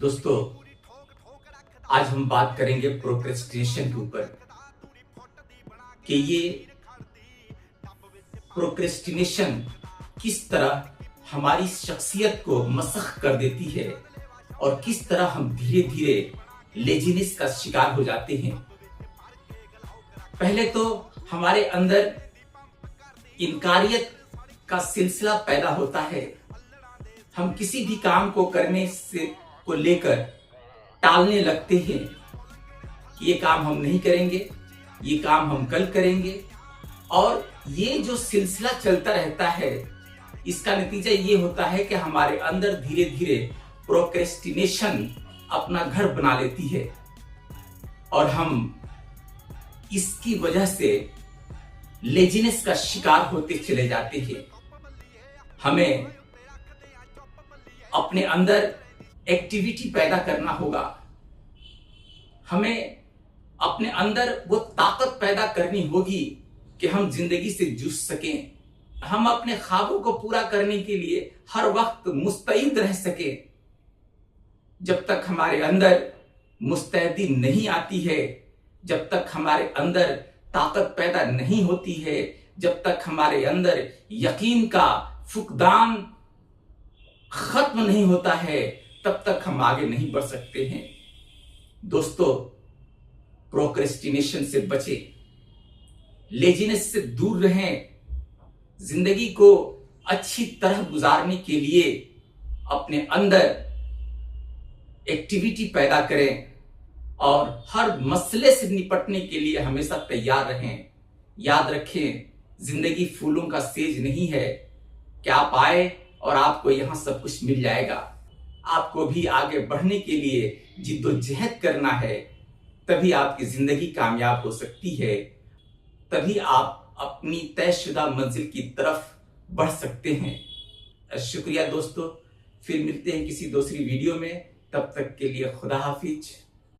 दोस्तों, आज हम बात करेंगे प्रोक्रेस्टिनेशन के ऊपर कि ये प्रोक्रेस्टिनेशन किस तरह हमारी शख्सियत को मसख कर देती है और किस तरह हम धीरे धीरे लेजीनेस का शिकार हो जाते हैं। पहले तो हमारे अंदर इनकारियत का सिलसिला पैदा होता है। हम किसी भी काम को करने से को लेकर टालने लगते हैं कि ये काम हम नहीं करेंगे, ये काम हम कल करेंगे, और ये जो सिलसिला चलता रहता है इसका नतीजा ये होता है कि हमारे अंदर धीरे धीरे प्रोक्रेस्टिनेशन अपना घर बना लेती है और हम इसकी वजह से लेजीनेस का शिकार होते चले जाते हैं। हमें अपने अंदर एक्टिविटी पैदा करना होगा, हमें अपने अंदर वो ताकत पैदा करनी होगी कि हम जिंदगी से जूझ सकें, हम अपने ख्वाबों को पूरा करने के लिए हर वक्त मुस्तैद रह सकें। जब तक हमारे अंदर मुस्तैदी नहीं आती है, जब तक हमारे अंदर ताकत पैदा नहीं होती है, जब तक हमारे अंदर यकीन का फुकदान खत्म नहीं होता है, तब तक हम आगे नहीं बढ़ सकते हैं। दोस्तों, प्रोक्रेस्टिनेशन से बचें, लेजीनेस से दूर रहें। जिंदगी को अच्छी तरह गुजारने के लिए अपने अंदर एक्टिविटी पैदा करें और हर मसले से निपटने के लिए हमेशा तैयार रहें। याद रखें, जिंदगी फूलों का सेज नहीं है कि आप आए और आपको यहां सब कुछ मिल जाएगा। आपको भी आगे बढ़ने के लिए जिद्दोजहद करना है, तभी आपकी जिंदगी कामयाब हो सकती है, तभी आप अपनी तयशुदा मंजिल की तरफ बढ़ सकते हैं। शुक्रिया दोस्तों, फिर मिलते हैं किसी दूसरी वीडियो में। तब तक के लिए खुदा हाफिज।